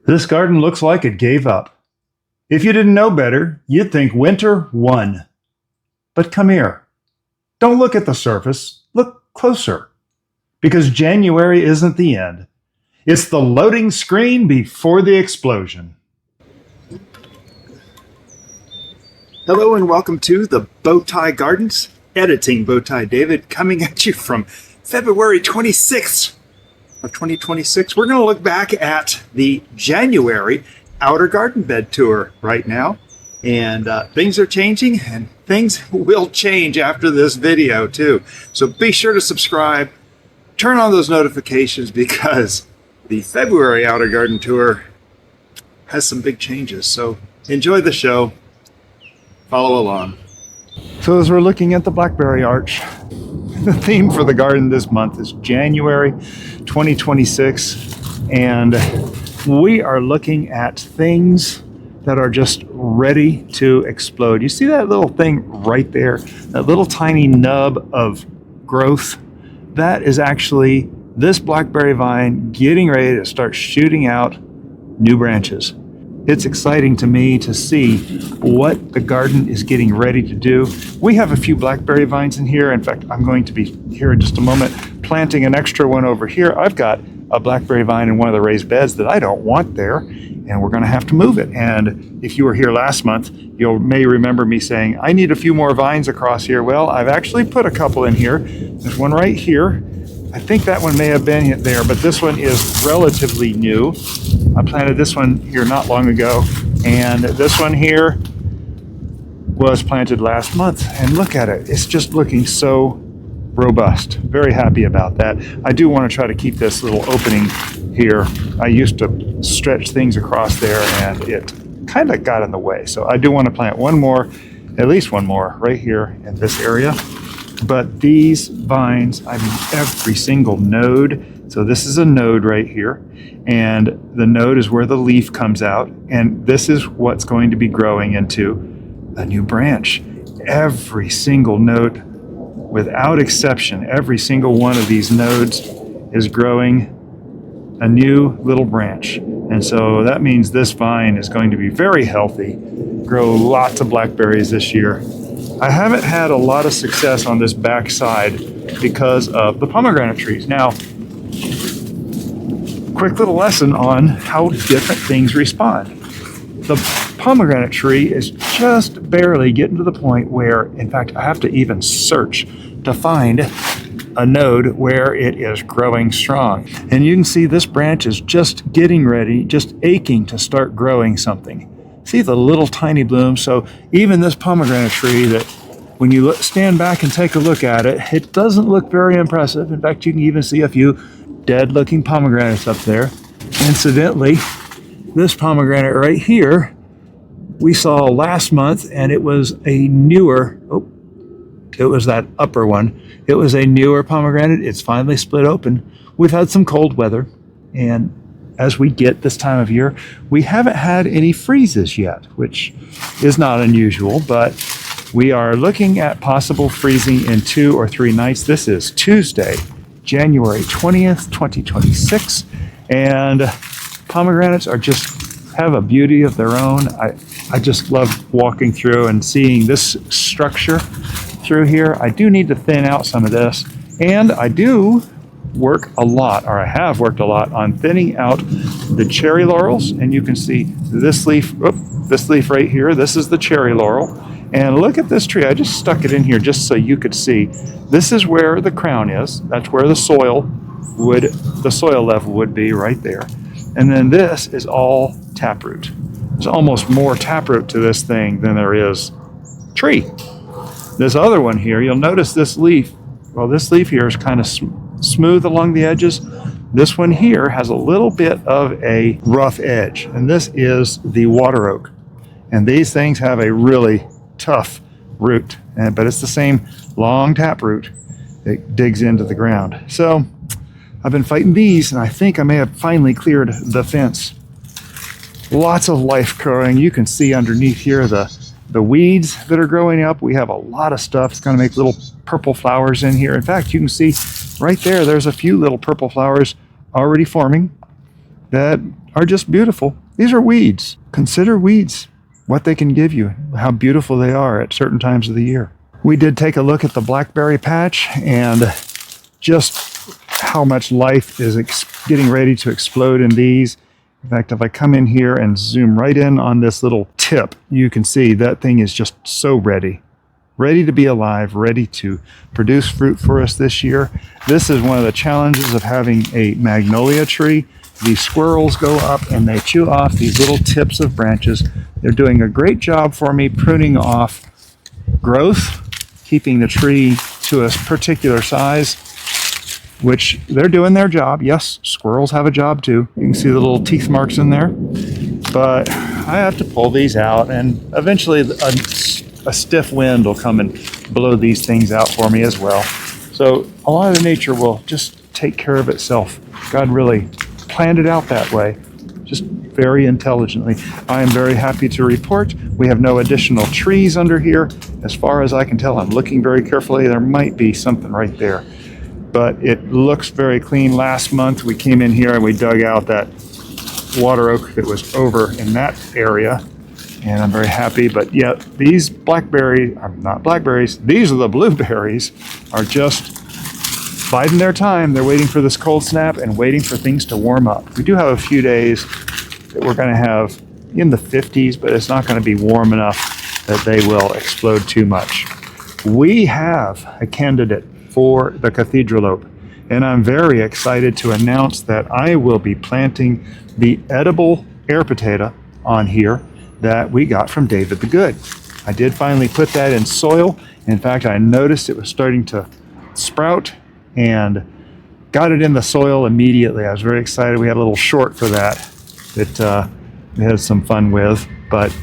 This garden looks like it gave up. If you didn't know better, you'd think winter won. But come here. Don't look at the surface. Look closer. Because January isn't the end. It's the loading screen before the explosion. Hello and welcome to the Bowtie Gardens. Editing Bowtie David, coming at you from February 26th of 2026. We're going to look back at the January outer garden bed tour right now. And things are changing, and things will change after this video too. So be sure to subscribe, turn on those notifications, because the February outer garden tour has some big changes. So enjoy the show, follow along. So as we're looking at the Blackberry arch, the theme for the garden this month is January 2026, and we are looking at things that are just ready to explode. You see that little thing right there, that little tiny nub of growth? That is actually this blackberry vine getting ready to start shooting out new branches. It's exciting to me to see what the garden is getting ready to do. We have a few blackberry vines in here. In fact, I'm going to be here in just a moment planting an extra one over here. I've got a blackberry vine in one of the raised beds that I don't want there, and we're going to have to move it. And if you were here last month, you may remember me saying, I need a few more vines across here. Well, I've actually put a couple in here. There's one right here. I think that one may have been there, but this one is relatively new. I planted this one here not long ago, and this one here was planted last month. And look at it. It's just looking so robust. Very happy about that. I do want to try to keep this little opening here. I used to stretch things across there, and it kind of got in the way. So I do want to plant one more, at least one more, right here in this area. But these vines, I mean, every single node. So this is a node right here, and the node is where the leaf comes out, and this is what's going to be growing into a new branch. Every single node, without exception, every single one of these nodes is growing a new little branch. And so that means this vine is going to be very healthy, grow lots of blackberries this year. I haven't had a lot of success on this back side because of the pomegranate trees. Now, quick little lesson on how different things respond. The pomegranate tree is just barely getting to the point where, in fact, I have to even search to find a node where it is growing strong. And you can see this branch is just getting ready, just aching to start growing something. See the little tiny blooms? So even this pomegranate tree, that when you stand back and take a look at it, it doesn't look very impressive. In fact, you can even see a few dead looking pomegranates up there. Incidentally, this pomegranate right here, we saw last month, and it was a newer, it was that upper one. It was a newer pomegranate. It's finally split open. We've had some cold weather, and as we get this time of year, we haven't had any freezes yet, which is not unusual, but we are looking at possible freezing in 2 or 3 nights. This is Tuesday, January 20th, 2026, and pomegranates are just have a beauty of their own. I just love walking through and seeing this structure through here. I do need to thin out some of this, and I do work a lot, or I have worked a lot, on thinning out the cherry laurels. And you can see this leaf, this leaf right here, this is the cherry laurel. And look at this tree. I just stuck it in here just so you could see. This is where the crown is. That's where the soil level would be right there. And then this is all taproot. There's almost more taproot to this thing than there is tree. This other one here, you'll notice this leaf, well, this leaf here is kind of smooth along the edges. This one here has a little bit of a rough edge, and this is the water oak. And these things have a really tough root, but it's the same long taproot that digs into the ground. So I've been fighting these, and I think I may have finally cleared the fence. Lots of life growing. You can see underneath here the weeds that are growing up. We have a lot of stuff. It's going to make little purple flowers in here. In fact, you can see right there, there's a few little purple flowers already forming that are just beautiful. These are weeds. Consider weeds, what they can give you, how beautiful they are at certain times of the year. We did take a look at the Blackberry patch and just how much life is getting ready to explode in these. In fact, if I come in here and zoom right in on this little tip, you can see that thing is just so ready to be alive, ready to produce fruit for us this year. This is one of the challenges of having a magnolia tree. These squirrels go up and they chew off these little tips of branches. They're doing a great job for me pruning off growth, keeping the tree to a particular size, which they're doing their job. Yes, squirrels have a job too. You can see the little teeth marks in there. But I have to pull these out, and eventually a stiff wind will come and blow these things out for me as well. So a lot of the nature will just take care of itself. God really planned it out that way, just very intelligently. I am very happy to report we have no additional trees under here. As far as I can tell, I'm looking very carefully. There might be something right there, but it looks very clean. Last month we came in here and we dug out that water oak that was over in that area, and I'm very happy. But yet these blackberries are not blackberries, these are the blueberries, are just biding their time. They're waiting for this cold snap and waiting for things to warm up. We do have a few days that we're going to have in the 50s, but it's not going to be warm enough that they will explode too much. We have a candidate for the Cathedraloupe, and I'm very excited to announce that I will be planting the edible air potato on here that we got from David the Good. I did finally put that in soil. In fact, I noticed it was starting to sprout and got it in the soil immediately. I was very excited. We had a little short for that we had some fun with, but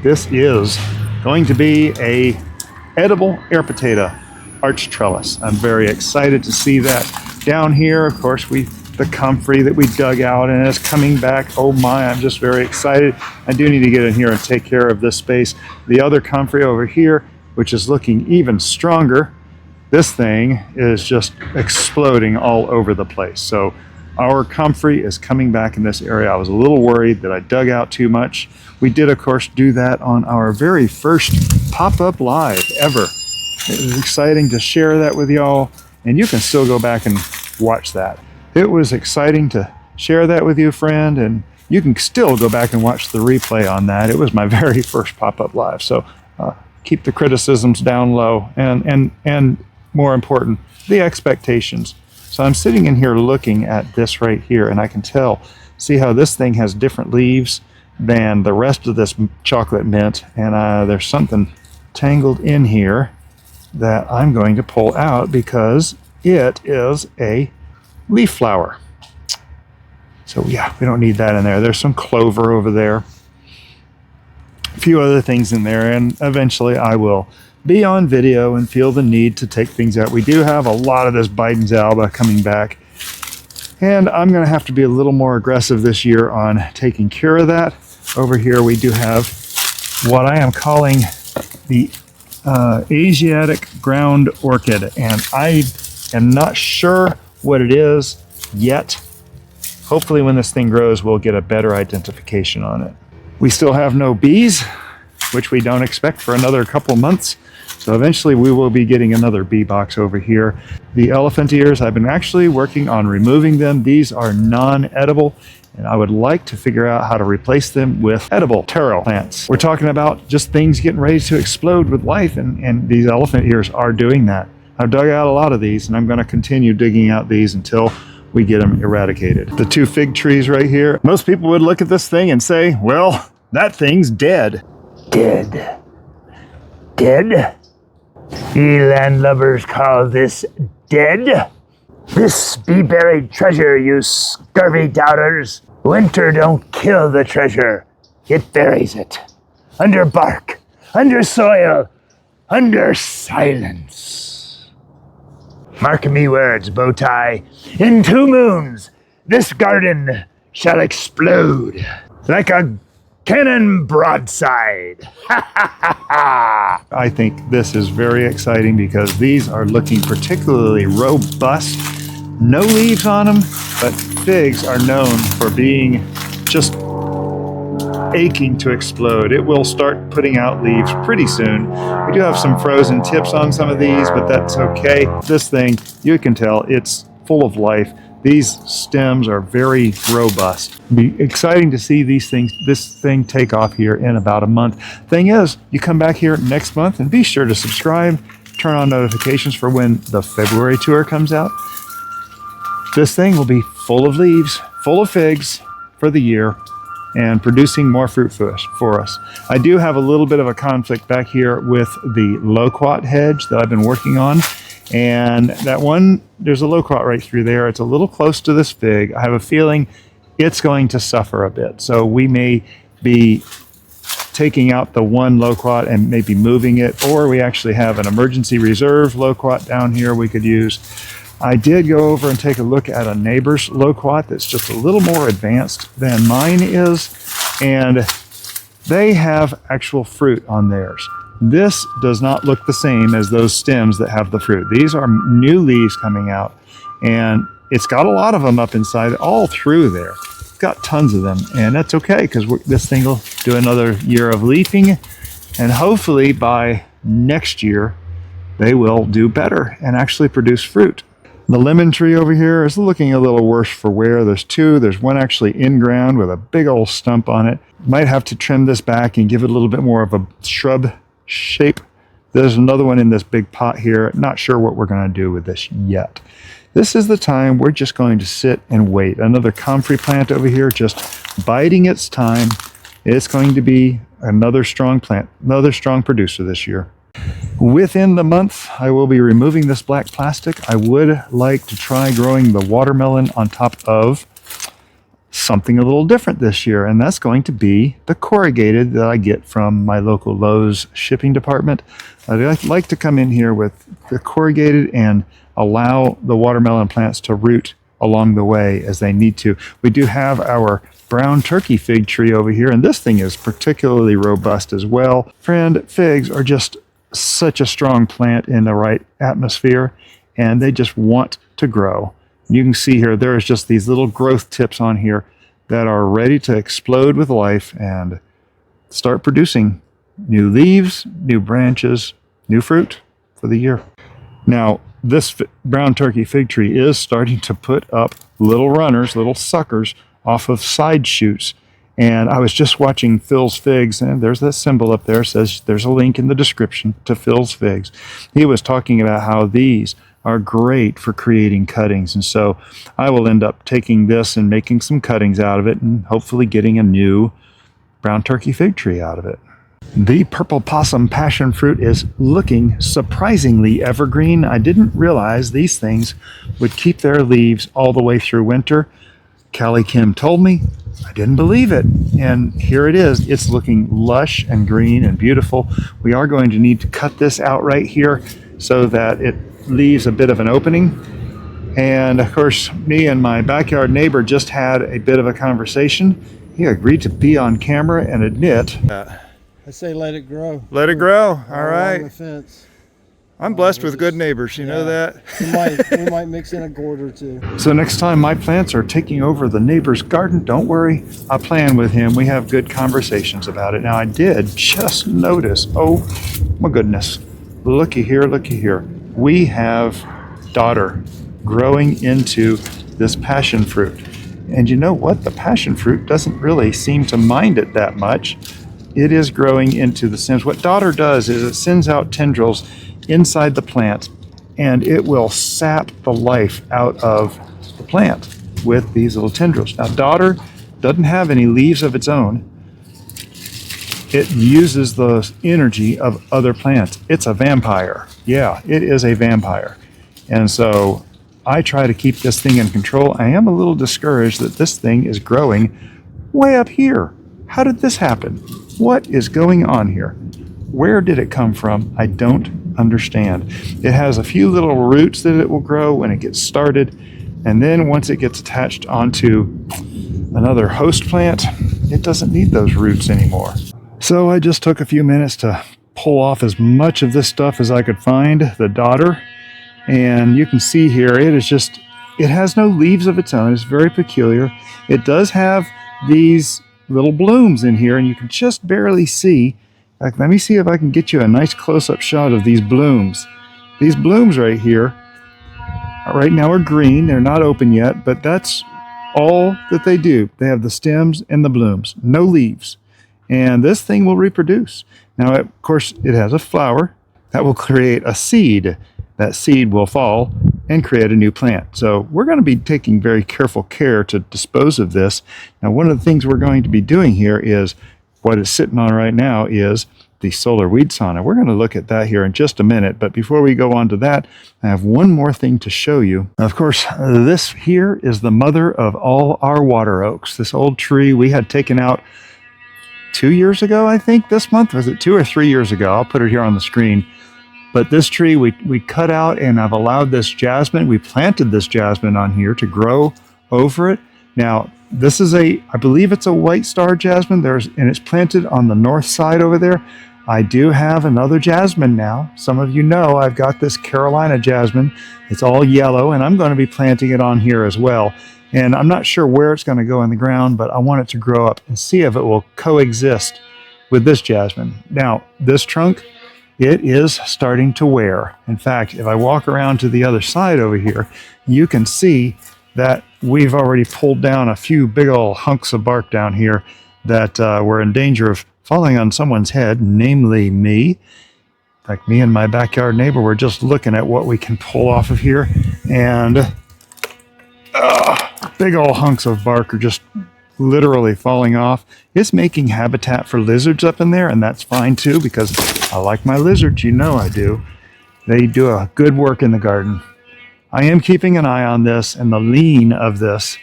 this is going to be a edible air potato arch trellis. I'm very excited to see that. Down here, of course, the comfrey that we dug out and it's coming back. Oh my, I'm just very excited. I do need to get in here and take care of this space. The other comfrey over here, which is looking even stronger. This thing is just exploding all over the place. So our comfrey is coming back in this area. I was a little worried that I dug out too much. We did, of course, do that on our very first pop-up live ever. It was exciting to share that with y'all, and you can still go back and watch that. It was exciting to share that with you, friend, and you can still go back and watch the replay on that. It was my very first pop-up live. So keep the criticisms down low, and more important, the expectations. So I'm sitting in here looking at this right here, and I can see how this thing has different leaves than the rest of this chocolate mint, and there's something tangled in here that I'm going to pull out because it is a leaf flower. So yeah, we don't need that in there. There's some clover over there, a few other things in there, and eventually I will be on video and feel the need to take things out. We do have a lot of this Bidens Alba coming back, and I'm going to have to be a little more aggressive this year on taking care of that. Over here we do have what I am calling the Asiatic ground orchid, and I am not sure what it is yet. Hopefully when this thing grows we'll get a better identification on it. We still have no bees, which we don't expect for another couple months. So eventually we will be getting another bee box over here. The elephant ears, I've been actually working on removing them. These are non-edible, and I would like to figure out how to replace them with edible taro plants. We're talking about just things getting ready to explode with life, and these elephant ears are doing that. I've dug out a lot of these, and I'm going to continue digging out these until we get them eradicated. The two fig trees right here. Most people would look at this thing and say, well, that thing's dead. Dead. Dead? You landlubbers call this dead? This bee-buried treasure, you scurvy doubters. Winter don't kill the treasure. It buries it. Under bark, under soil, under silence. Mark me words, Bowtie. In 2 moons, this garden shall explode like a cannon broadside. I think this is very exciting because these are looking particularly robust. No leaves on them, but figs are known for being just aching to explode. It will start putting out leaves pretty soon. We do have some frozen tips on some of these, but that's okay. This thing, you can tell it's full of life. These stems are very robust. It'll be exciting to see this thing take off here in about a month. Thing is, you come back here next month and be sure to subscribe, turn on notifications for when the February tour comes out. This thing will be full of leaves, full of figs for the year, and producing more fruit for us. I do have a little bit of a conflict back here with the Loquat Hedge that I've been working on. And that one, there's a loquat right through there. It's a little close to this fig. I have a feeling it's going to suffer a bit. So we may be taking out the one loquat and maybe moving it, or we actually have an emergency reserve loquat down here we could use. I did go over and take a look at a neighbor's loquat that's just a little more advanced than mine is, and they have actual fruit on theirs. This does not look the same as those stems that have the fruit. These are new leaves coming out, and it's got a lot of them up inside, all through there. It's got tons of them, and that's okay because this thing will do another year of leafing, and hopefully by next year they will do better and actually produce fruit. The lemon tree over here is looking a little worse for wear. There's two. There's one actually in ground with a big old stump on it. Might have to trim this back and give it a little bit more of a shrub shape. There's another one in this big pot here. Not sure what we're going to do with this yet. This is the time we're just going to sit and wait. Another comfrey plant over here just biding its time. It's going to be another strong plant, another strong producer this year. Within the month, I will be removing this black plastic. I would like to try growing the watermelon on top of something a little different this year, and that's going to be the corrugated that I get from my local Lowe's shipping department. I'd like to come in here with the corrugated and allow the watermelon plants to root along the way as they need to. We do have our brown turkey fig tree over here, and this thing is particularly robust as well. Friend, figs are just such a strong plant in the right atmosphere, and they just want to grow. You can see here, there's just these little growth tips on here that are ready to explode with life and start producing new leaves, new branches, new fruit for the year. Now, this brown turkey fig tree is starting to put up little runners, little suckers off of side shoots. And I was just watching Phil's Figs, and there's that symbol up there, says there's a link in the description to Phil's Figs. He was talking about how these are great for creating cuttings, and so I will end up taking this and making some cuttings out of it and hopefully getting a new brown turkey fig tree out of it. The purple possum passion fruit is looking surprisingly evergreen. I didn't realize these things would keep their leaves all the way through winter. Callie Kim told me. I didn't believe it, and here it is. It's looking lush and green and beautiful. We are going to need to cut this out right here so that it leaves a bit of an opening. And of course, me and my backyard neighbor just had a bit of a conversation. He agreed to be on camera and admit I say let it grow. Let it grow. All right. Along the fence. I'm blessed with good neighbors, you know that? We might mix in a gourd or two. So next time my plants are taking over the neighbor's garden, don't worry. I plan with him. We have good conversations about it. Now I did just notice, oh my goodness, looky here, looky here. We have Dodder growing into this passion fruit. And you know what? The passion fruit doesn't really seem to mind it that much. It is growing into the stems. What Dodder does is it sends out tendrils inside the plant, and it will sap the life out of the plant with these little tendrils. Now, Dodder doesn't have any leaves of its own. It uses the energy of other plants. It's a vampire. Yeah, it is a vampire. And so I try to keep this thing in control. I am a little discouraged that this thing is growing way up here. How did this happen? What is going on here? Where did it come from? I don't understand. It has a few little roots that it will grow when it gets started, and then once it gets attached onto another host plant, it doesn't need those roots anymore. So I just took a few minutes to pull off as much of this stuff as I could find, the Dodder, and you can see here it is just it has no leaves of its own. It's very peculiar. It does have these little blooms in here, and you can just barely see. Like, let me see if I can get you a nice close-up shot of these blooms. These blooms right here, right now are green. They're not open yet, but that's all that they do. They have the stems and the blooms, no leaves. And this thing will reproduce. Now, of course, it has a flower that will create a seed. That seed will fall and create a new plant. So we're going to be taking very careful care to dispose of this. Now, one of the things we're going to be doing here is what it's sitting on right now is the solar weed sauna. We're going to look at that here in just a minute. But before we go on to that, I have one more thing to show you. Now, of course, this here is the mother of all our water oaks. This old tree we had taken out 2 years ago, I think, this month. Was it 2 or 3 years ago? I'll put it here on the screen. But this tree we cut out, and I've allowed this jasmine. We planted this jasmine on here to grow over it. Now, this is I believe it's a white star jasmine. And it's planted on the north side over there. I do have another jasmine now. Some of you know I've got this Carolina jasmine. It's all yellow, and I'm going to be planting it on here as well. And I'm not sure where it's going to go in the ground, but I want it to grow up and see if it will coexist with this jasmine. Now, this trunk, it is starting to wear. In fact, if I walk around to the other side over here, you can see that we've already pulled down a few big old hunks of bark down here that were in danger of falling on someone's head, namely me. In fact, me and my backyard neighbor were just looking at what we can pull off of here, and big old hunks of bark are just literally falling off. It's making habitat for lizards up in there, and that's fine too, because I like my lizards. You know I do. They do a good work in the garden. I am keeping an eye on this and the lean of this,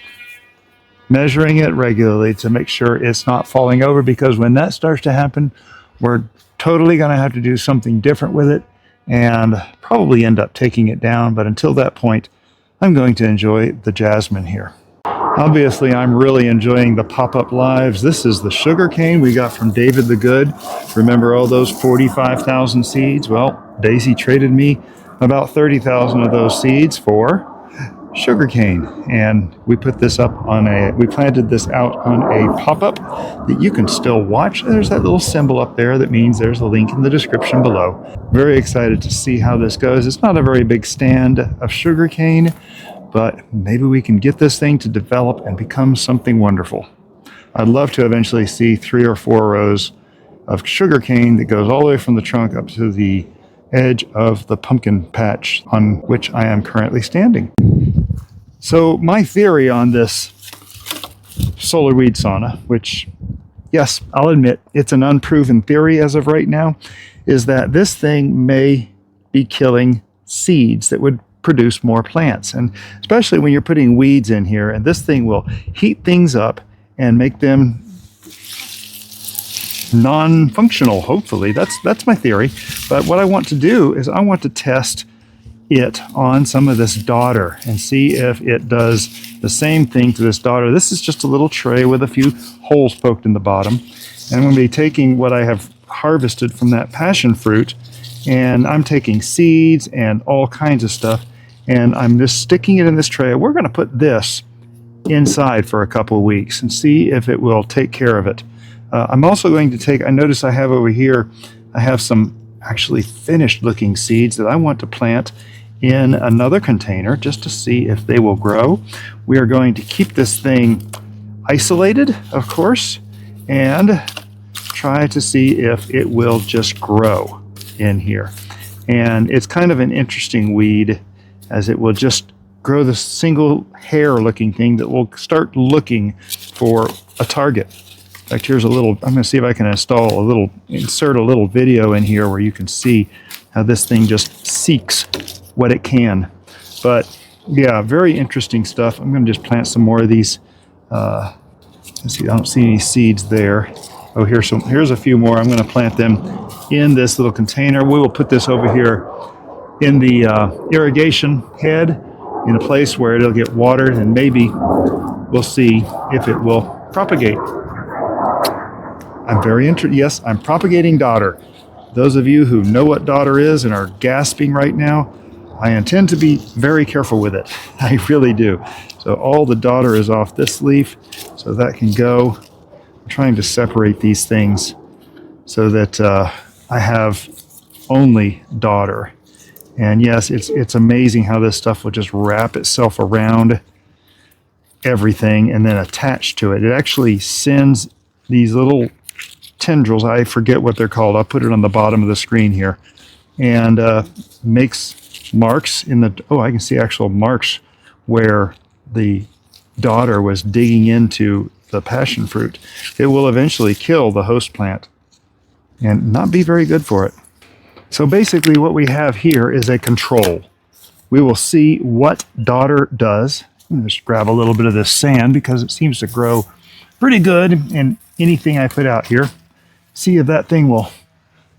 measuring it regularly to make sure it's not falling over, because when that starts to happen, we're totally going to have to do something different with it and probably end up taking it down. But until that point, I'm going to enjoy the jasmine here. Obviously, I'm really enjoying the pop-up lives. This is the sugarcane we got from David the Good. Remember all those 45,000 seeds? Well, Daisy traded me about 30,000 of those seeds for sugarcane, and we put this up on we planted this out on a pop-up that you can still watch. There's that little symbol up there that means there's a link in the description below. Very excited to see how this goes. It's not a very big stand of sugarcane, but maybe we can get this thing to develop and become something wonderful. I'd love to eventually see 3 or 4 rows of sugarcane that goes all the way from the trunk up to the edge of the pumpkin patch on which I am currently standing. So my theory on this solar weed sauna, which, yes, I'll admit it's an unproven theory as of right now, is that this thing may be killing seeds that would produce more plants. And especially when you're putting weeds in here, and this thing will heat things up and make them non-functional, hopefully. That's my theory. But what I want to do is I want to test it on some of this Dodder and see if it does the same thing to this Dodder. This is just a little tray with a few holes poked in the bottom. And I'm going to be taking what I have harvested from that passion fruit, and I'm taking seeds and all kinds of stuff, and I'm just sticking it in this tray. We're going to put this inside for a couple of weeks and see if it will take care of it. I'm also going to take, I notice I have over here, I have some actually finished looking seeds that I want to plant in another container just to see if they will grow. We are going to keep this thing isolated, of course, and try to see if it will just grow in here. And it's kind of an interesting weed, as it will just grow this single hair looking thing that will start looking for a target. In fact, here's a little, I'm going to see if I can insert a little video in here where you can see how this thing just seeks what it can. But yeah, very interesting stuff. I'm going to just plant some more of these. Let's see, I don't see any seeds there. Oh, here's a few more. I'm going to plant them in this little container. We will put this over here in the irrigation head in a place where it'll get watered, and maybe we'll see if it will propagate. I'm very interested. Yes, I'm propagating Dodder. Those of you who know what Dodder is and are gasping right now, I intend to be very careful with it. I really do. So all the Dodder is off this leaf, so that can go. I'm trying to separate these things so that I have only Dodder. And yes, it's amazing how this stuff will just wrap itself around everything and then attach to it. It actually sends these little tendrils, I forget what they're called, I'll put it on the bottom of the screen here, and makes marks in the, oh, I can see actual marks where the Dodder was digging into the passion fruit. It will eventually kill the host plant and not be very good for it. So basically what we have here is a control. We will see what Dodder does. I'm going to just grab a little bit of this sand because it seems to grow pretty good in anything I put out here. See if that thing will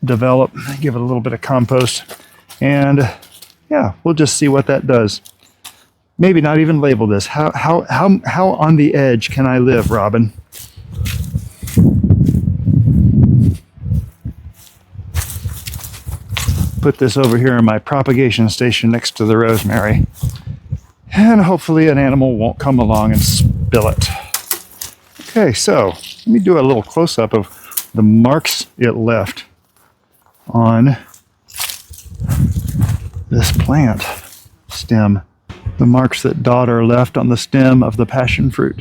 develop. Give it a little bit of compost. And yeah, we'll just see what that does. Maybe not even label this. How on the edge can I live, Robin? Put this over here in my propagation station next to the rosemary. And hopefully an animal won't come along and spill it. Okay, so let me do a little close-up of the marks it left on this plant stem. The marks that Dodder left on the stem of the passion fruit.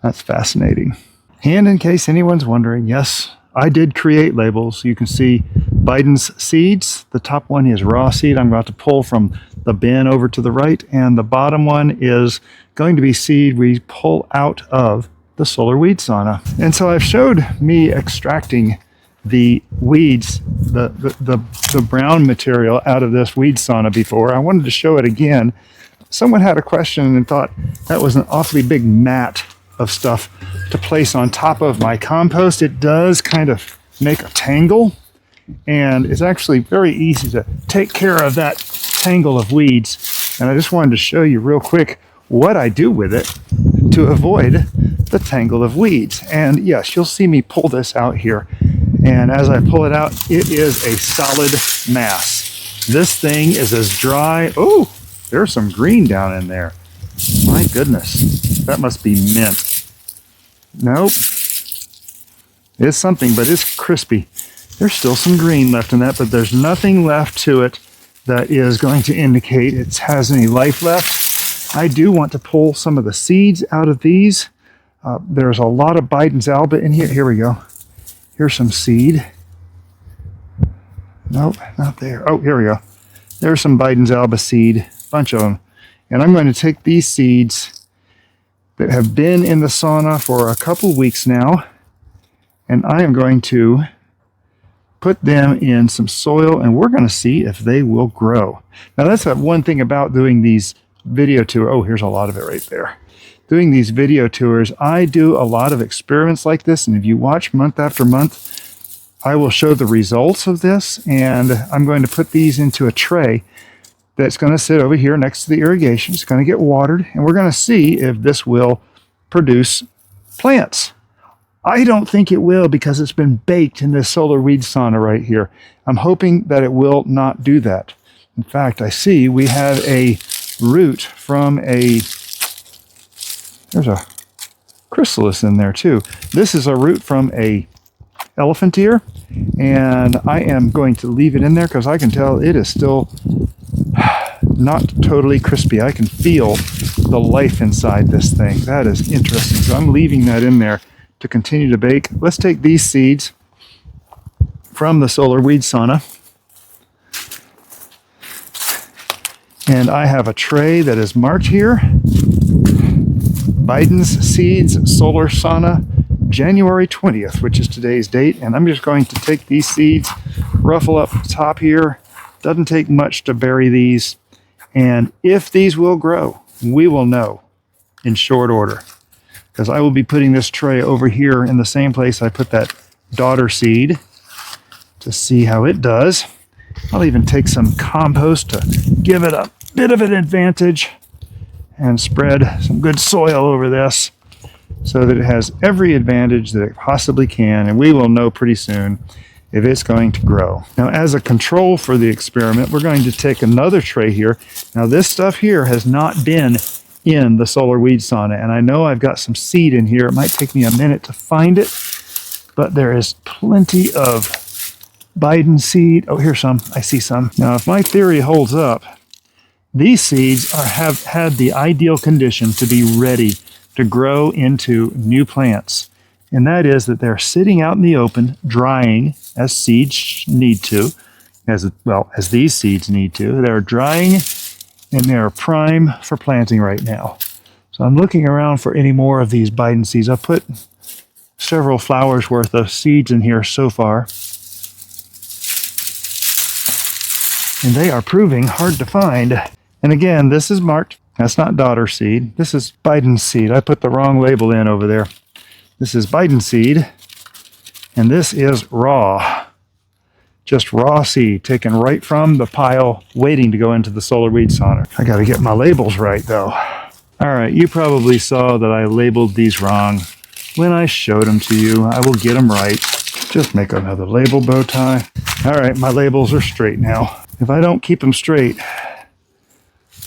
That's fascinating. And in case anyone's wondering, yes, I did create labels. You can see Bidens seeds. The top one is raw seed. I'm about to pull from the bin over to the right, and the bottom one is going to be seed we pull out of the solar weed sauna. And so I've showed me extracting the weeds, the brown material out of this weed sauna before. I wanted to show it again. Someone had a question and thought that was an awfully big mat of stuff to place on top of my compost. It does kind of make a tangle, and it's actually very easy to take care of that tangle of weeds. And I just wanted to show you real quick what I do with it to avoid the tangle of weeds. And yes, you'll see me pull this out here. And as I pull it out, it is a solid mass. This thing is as dry. Oh, there's some green down in there. My goodness, that must be mint. Nope. It's something, but it's crispy. There's still some green left in that, but there's nothing left to it that is going to indicate it has any life left. I do want to pull some of the seeds out of these. There's a lot of Bidens Alba in here. Here we go. Here's some seed. Nope, not there. Oh, here we go. There's some Bidens Alba seed, a bunch of them. And I'm going to take these seeds that have been in the sauna for a couple weeks now, and I am going to put them in some soil, and we're going to see if they will grow. Now that's one thing about doing these video tours. Oh, here's a lot of it right there. Doing these video tours, I do a lot of experiments like this, and if you watch month after month, I will show the results of this, and I'm going to put these into a tray that's going to sit over here next to the irrigation. It's going to get watered, and we're going to see if this will produce plants. I don't think it will because it's been baked in this solar weed sauna right here. I'm hoping that it will not do that. In fact, I see we have a root from a, there's a chrysalis in there too. This is a root from a elephant ear, and I am going to leave it in there because I can tell it is still not totally crispy. I can feel the life inside this thing. That is interesting. So I'm leaving that in there to continue to bake. Let's take these seeds from the solar weed sauna. And I have a tray that is marked here. Bidens Seeds Solar Sauna, January 20th, which is today's date. And I'm just going to take these seeds, ruffle up the top here. Doesn't take much to bury these. And if these will grow, we will know in short order. Because I will be putting this tray over here in the same place I put that Dodder seed to see how it does. I'll even take some compost to give it a bit of an advantage and spread some good soil over this so that it has every advantage that it possibly can, and we will know pretty soon if it's going to grow. Now, as a control for the experiment, we're going to take another tray here. Now, this stuff here has not been in the solar weed sauna, and I know I've got some seed in here. It might take me a minute to find it, but there is plenty of Bidens seed. Oh, here's some. I see some. Now, if my theory holds up, these seeds have had the ideal condition to be ready to grow into new plants. And that is that they're sitting out in the open, drying as seeds need to, as well as these seeds need to. They're drying and they're prime for planting right now. So I'm looking around for any more of these Bidens seeds. I've put several flowers worth of seeds in here so far. And they are proving hard to find. And again, this is marked. That's not Dodder seed. This is Bidens seed. I put the wrong label in over there. This is Bidens seed, and this is raw. Just raw seed taken right from the pile, waiting to go into the solar weed sauna. I got to get my labels right, though. All right, you probably saw that I labeled these wrong when I showed them to you. I will get them right. Just make another label bow tie. All right, my labels are straight now. If I don't keep them straight,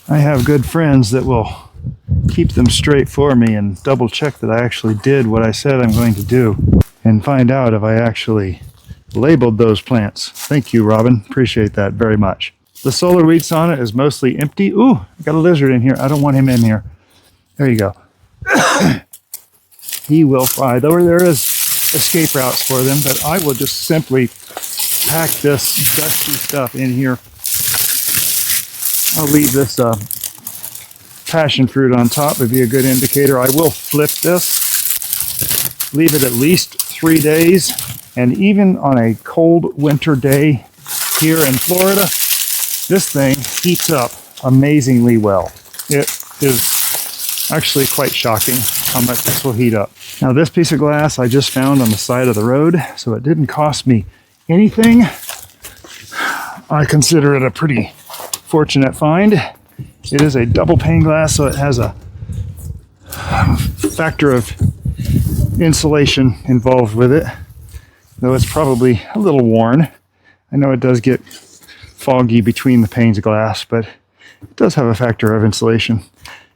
I have good friends that will keep them straight for me and double check that I actually did what I said I'm going to do and find out if I actually labeled those plants. Thank you, Robin. Appreciate that very much. The solar weed sauna is mostly empty. Ooh, I got a lizard in here. I don't want him in here. There you go. He will fly. Though there is escape routes for them, but I will just simply pack this dusty stuff in here. I'll leave this passion fruit on top would be a good indicator. I will flip this, leave it at least 3 days, and even on a cold winter day here in Florida, this thing heats up amazingly well. It is actually quite shocking how much this will heat up. Now, this piece of glass I just found on the side of the road, so it didn't cost me anything. I consider it a pretty fortunate find. It is a double pane glass, so it has a factor of insulation involved with it, though it's probably a little worn. I know it does get foggy between the panes of glass, but it does have a factor of insulation.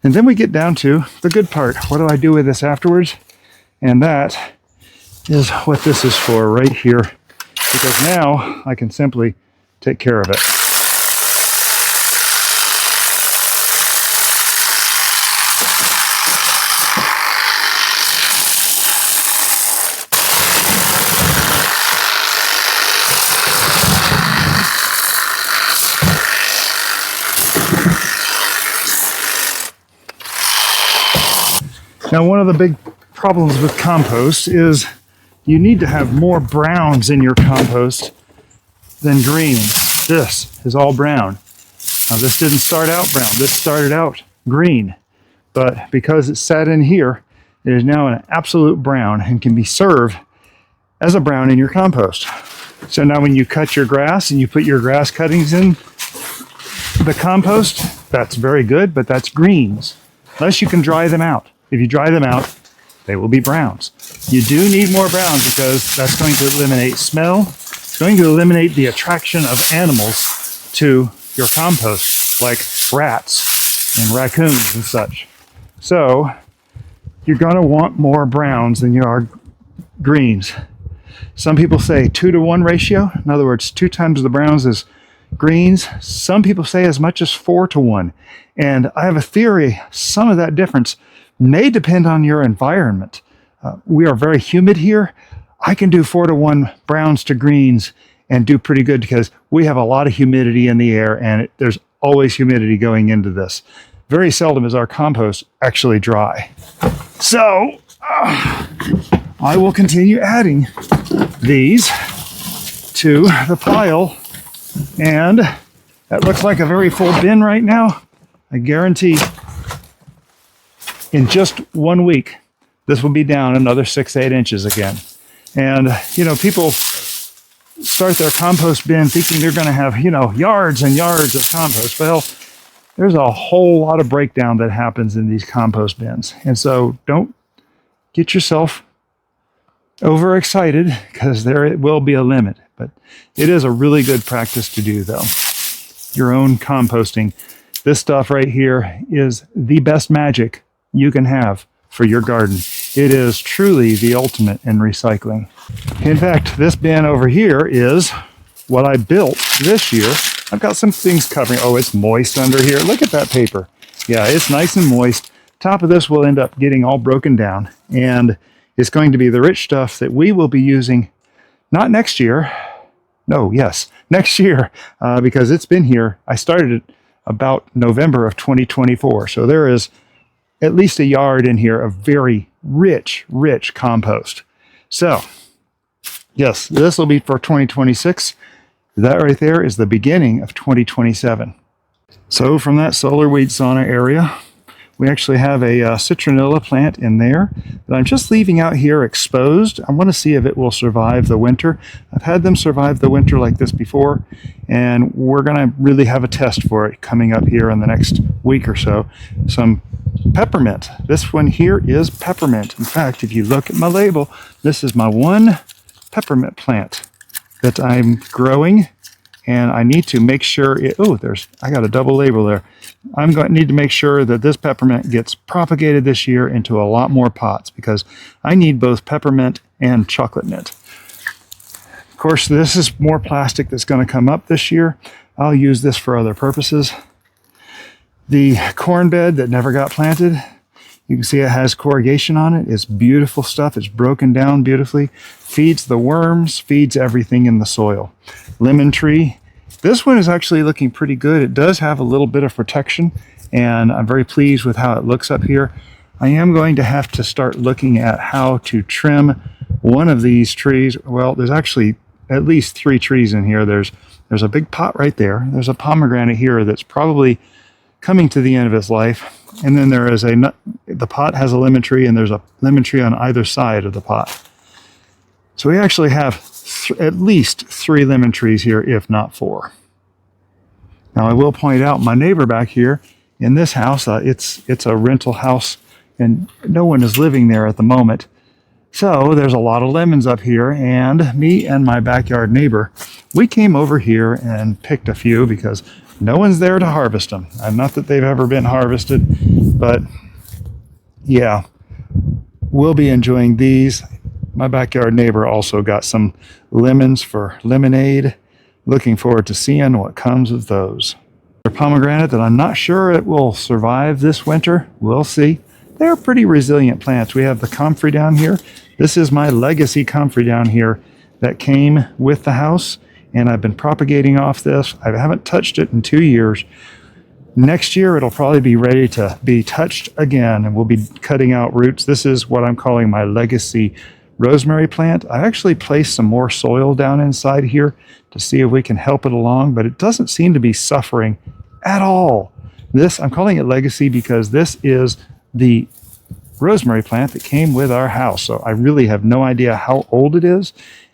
And then we get down to the good part. What do I do with this afterwards? And that is what this is for right here, because now I can simply take care of it. Now, one of the big problems with compost is you need to have more browns in your compost than greens. This is all brown. Now, this didn't start out brown. This started out green. But because it sat in here, it is now an absolute brown and can be served as a brown in your compost. So now when you cut your grass and you put your grass cuttings in the compost, that's very good, but that's greens. Unless you can dry them out. If you dry them out, they will be browns. You do need more brown because that's going to eliminate smell. It's going to eliminate the attraction of animals to your compost, like rats and raccoons and such. So you're going to want more browns than you are greens. Some people say 2-to-1 ratio. In other words, 2 times the browns as greens. Some people say as much as 4-to-1. And I have a theory, some of that difference may depend on your environment. We are very humid here. I can do 4-to-1 browns to greens and do pretty good because we have a lot of humidity in the air, and there's always humidity going into this. Very seldom is our compost actually dry. So I will continue adding these to the pile, and that looks like a very full bin right now. I guarantee in just 1 week, this will be down another 6-8 inches again. And, people start their compost bin thinking they're going to have, yards and yards of compost. Well, there's a whole lot of breakdown that happens in these compost bins. And so don't get yourself overexcited because there will be a limit. But it is a really good practice to do, though. Your own composting. This stuff right here is the best magic you can have for your garden. It is truly the ultimate in recycling. In fact, this bin over here is what I built this year. I've got some things covering. Oh, it's moist under here. Look at that paper. Yeah, it's nice and moist. Top of this will end up getting all broken down, and it's going to be the rich stuff that we will be using not next year. No, yes, next year, because it's been here. I started it about November of 2024. So there is at least a yard in here of very rich compost. So yes, this will be for 2026. That right there is the beginning of 2027. So from that solar weed sauna area, we actually have a citronella plant in there that I'm just leaving out here exposed. I want to see if it will survive the winter. I've had them survive the winter like this before, and we're going to really have a test for it coming up here in the next week or so. Some peppermint. This one here is peppermint. In fact, if you look at my label, this is my one peppermint plant that I'm growing, and I need to make sure I got a double label there. I'm going to need to make sure that this peppermint gets propagated this year into a lot more pots, because I need both peppermint and chocolate mint. Of course, this is more plastic that's going to come up this year. I'll use this for other purposes. The corn bed that never got planted, you can see it has corrugation on it. It's beautiful stuff. It's broken down beautifully. Feeds the worms, feeds everything in the soil. Lemon tree. This one is actually looking pretty good. It does have a little bit of protection, and I'm very pleased with how it looks up here. I am going to have to start looking at how to trim one of these trees. Well, there's actually at least 3 trees in here. There's a big pot right there. There's a pomegranate here that's probably coming to the end of its life. And then there is the pot has a lemon tree, and there's a lemon tree on either side of the pot. So we actually have at least 3 lemon trees here, if not 4. Now I will point out my neighbor back here in this house, it's a rental house and no one is living there at the moment. So there's a lot of lemons up here, and me and my backyard neighbor, we came over here and picked a few because no one's there to harvest them. Not that they've ever been harvested, but yeah, we'll be enjoying these. My backyard neighbor also got some lemons for lemonade. Looking forward to seeing what comes of those. A pomegranate that I'm not sure it will survive this winter. We'll see. They're pretty resilient plants. We have the Comfrey down here. This is my legacy Comfrey down here that came with the house, and I've been propagating off this. I haven't touched it in 2 years. Next year, it'll probably be ready to be touched again, and we'll be cutting out roots. This is what I'm calling my legacy rosemary plant. I actually placed some more soil down inside here to see if we can help it along, but it doesn't seem to be suffering at all. I'm calling it legacy because this is the rosemary plant that came with our house. So I really have no idea how old it is.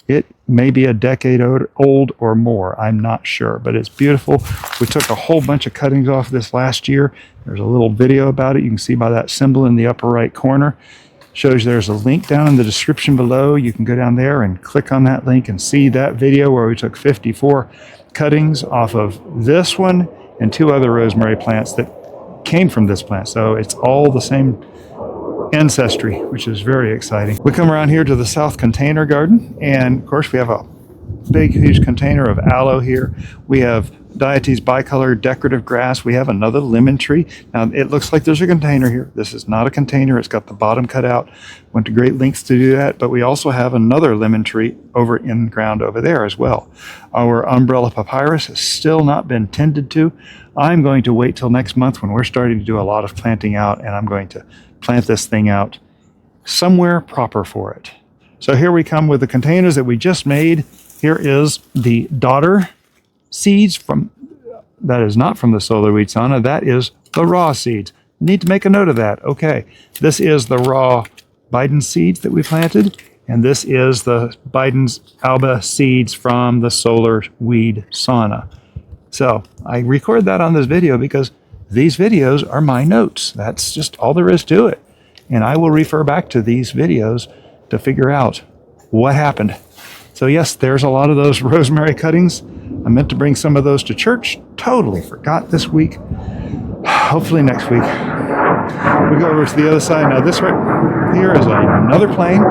It may be a decade old or more. I'm not sure, but it's beautiful. We took a whole bunch of cuttings off this last year. There's a little video about it. You can see by that symbol in the upper right corner. Shows there's a link down in the description below. You can go down there and click on that link and see that video where we took 54 cuttings off of this one and 2 other rosemary plants that came from this plant. So it's all the same ancestry, which is very exciting. We come around here to the south container garden, and of course we have a big huge container of aloe here. We have Dietes bicolor decorative grass. We have another lemon tree. Now it looks like there's a container here. This is not a container. It's got the bottom cut out. Went to great lengths to do that, but we also have another lemon tree over in the ground over there as well. Our umbrella papyrus has still not been tended to. I'm going to wait till next month when we're starting to do a lot of planting out, and I'm going to plant this thing out somewhere proper for it. So here we come with the containers that we just made. Here is the Dodder seeds that is not from the solar weed sauna. That is the raw seeds. Need to make a note of that. Okay, this is the raw Bidens seeds that we planted, and this is the Bidens Alba seeds from the solar weed sauna. So I record that on this video because these videos are my notes. That's just all there is to it. And I will refer back to these videos to figure out what happened. So yes, there's a lot of those rosemary cuttings. I meant to bring some of those to church. Totally forgot this week. Hopefully next week. We go over to the other side. Now this right here is another plane.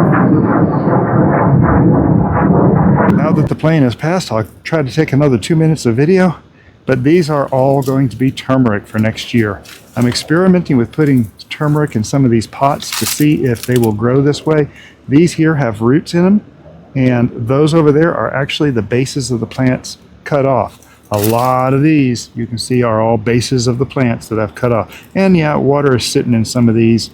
Now that the plane has passed, I'll try to take another 2 minutes of video. But these are all going to be turmeric for next year. I'm experimenting with putting turmeric in some of these pots to see if they will grow this way. These here have roots in them, and those over there are actually the bases of the plants cut off. A lot of these you can see are all bases of the plants that I've cut off. And yeah, water is sitting in some of these.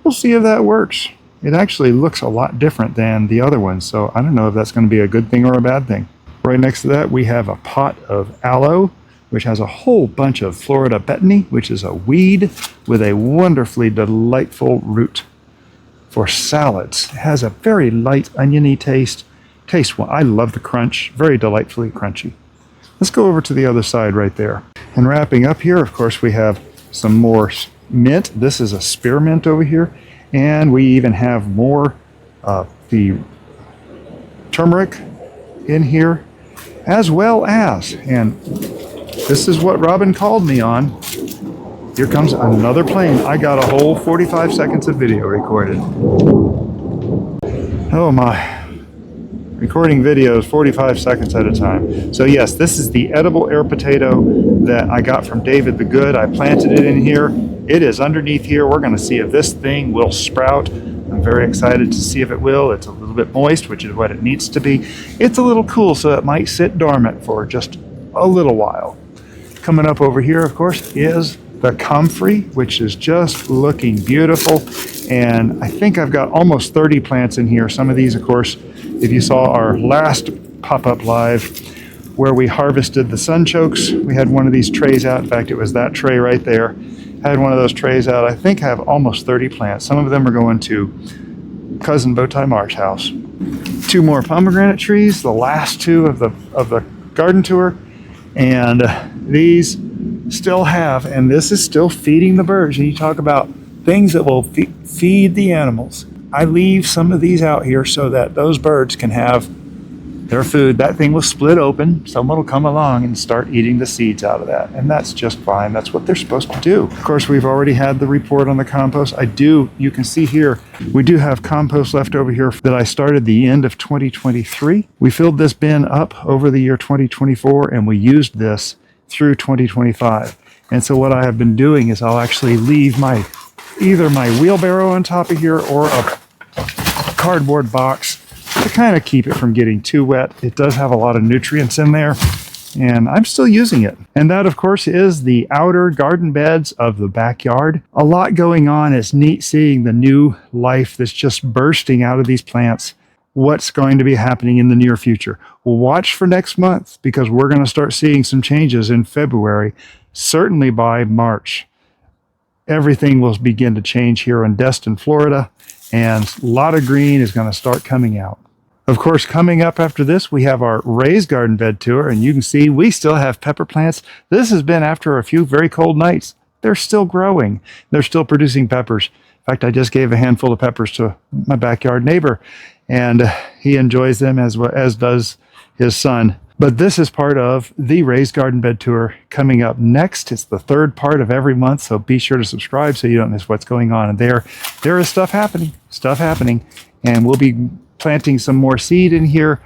We'll see if that works. It actually looks a lot different than the other ones, so I don't know if that's going to be a good thing or a bad thing. Right next to that we have a pot of aloe, which has a whole bunch of Florida betony, which is a weed with a wonderfully delightful root for salads. It has a very light oniony taste. Well, I love the crunch, very delightfully crunchy. Let's go over to the other side right there. And wrapping up here, of course, we have some more mint. This is a spearmint over here. And we even have more the turmeric in here, as well as, and this is what Robin called me on. Here comes another plane. I got a whole 45 seconds of video recorded. Oh my. Recording videos 45 seconds at a time. So yes, this is the edible air potato that I got from David the Good. I planted it in here. It is underneath here. We're going to see if this thing will sprout. I'm very excited to see if it will. It's a little bit moist, which is what it needs to be. It's a little cool, so it might sit dormant for just a little while. Coming up over here, of course, is the Comfrey, which is just looking beautiful. And I think I've got almost 30 plants in here. Some of these, of course, if you saw our last pop-up live where we harvested the sunchokes, we had one of these trays out. In fact, it was that tray right there. I had one of those trays out. I think I have almost 30 plants. Some of them are going to cousin Bowtie Marsh's house. 2 more pomegranate trees, the last 2 of the garden tour. And these still have, and this is still feeding the birds. And you talk about things that will feed the animals. I leave some of these out here so that those birds can have their food. That thing will split open. Someone will come along and start eating the seeds out of that. And that's just fine. That's what they're supposed to do. Of course, we've already had the report on the compost. You can see here, we do have compost left over here that I started the end of 2023. We filled this bin up over the year 2024, and we used this through 2025. And so what I have been doing is I'll actually leave either my wheelbarrow on top of here or a cardboard box to kind of keep it from getting too wet. It does have a lot of nutrients in there, and I'm still using it. And that, of course, is the outer garden beds of the backyard. A lot going on. It's neat seeing the new life that's just bursting out of these plants. What's going to be happening in the near future? Watch for next month, because we're going to start seeing some changes in February, certainly by March. Everything will begin to change here in Destin, Florida, and a lot of green is going to start coming out. Of course, coming up after this, we have our raised garden bed tour, and you can see we still have pepper plants. This has been after a few very cold nights. They're still growing. They're still producing peppers. In fact, I just gave a handful of peppers to my backyard neighbor, and he enjoys them as does his son. But this is part of the Raised Garden Bed Tour coming up next. It's the 3rd part of every month, so be sure to subscribe so you don't miss what's going on. And there is stuff happening, and we'll be planting some more seed in here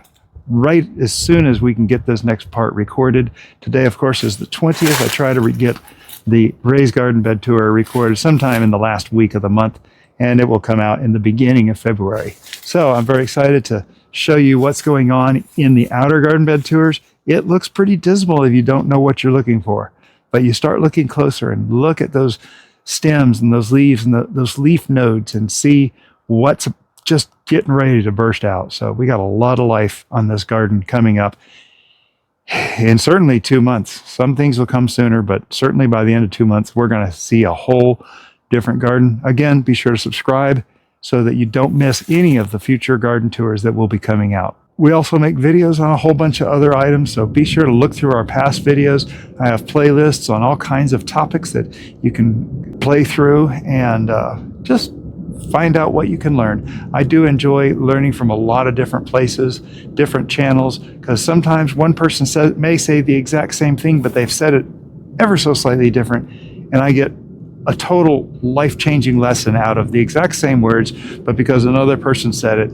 right as soon as we can get this next part recorded. Today, of course, is the 20th. I try to get the Raised Garden Bed Tour recorded sometime in the last week of the month, and it will come out in the beginning of February. So I'm very excited to show you what's going on in the outer garden bed tours. It looks pretty dismal if you don't know what you're looking for, but you start looking closer and look at those stems and those leaves and those leaf nodes and see what's just getting ready to burst out. So we got a lot of life on this garden coming up in certainly 2 months. Some things will come sooner, but certainly by the end of 2 months, we're going to see a whole different garden. Again, be sure to subscribe so that you don't miss any of the future garden tours that will be coming out. We also make videos on a whole bunch of other items, so be sure to look through our past videos. I have playlists on all kinds of topics that you can play through and just find out what you can learn. I do enjoy learning from a lot of different places, different channels, because sometimes one person may say the exact same thing, but they've said it ever so slightly different, and I get a total life-changing lesson out of the exact same words, but because another person said it,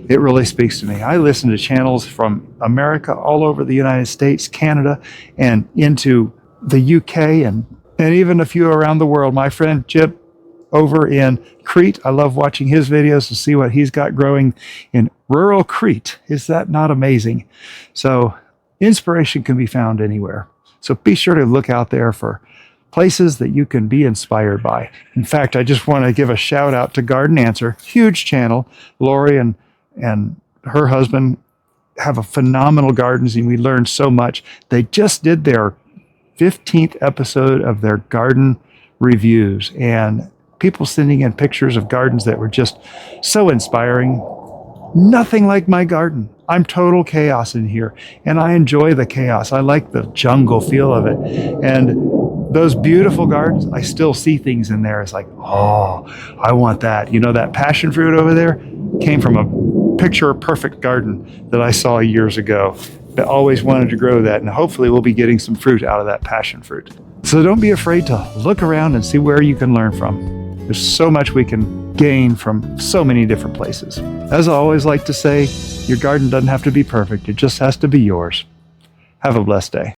it really speaks to me. I listen to channels from America, all over the United States, Canada, and into the UK, and even a few around the world. My friend Chip over in Crete, I love watching his videos to see what he's got growing in rural Crete. Is that not amazing? So inspiration can be found anywhere. So be sure to look out there for places that you can be inspired by. In fact, I just want to give a shout out to Garden Answer, huge channel. Lori and her husband have a phenomenal gardens, and we learned so much. They just did their 15th episode of their garden reviews, and people sending in pictures of gardens that were just so inspiring. Nothing like my garden. I'm total chaos in here, and I enjoy the chaos. I like the jungle feel of it. And those beautiful gardens, I still see things in there. It's like, oh, I want that. You know, that passion fruit over there came from a picture perfect garden that I saw years ago. I always wanted to grow that, and hopefully we'll be getting some fruit out of that passion fruit. So don't be afraid to look around and see where you can learn from. There's so much we can gain from so many different places. As I always like to say, your garden doesn't have to be perfect. It just has to be yours. Have a blessed day.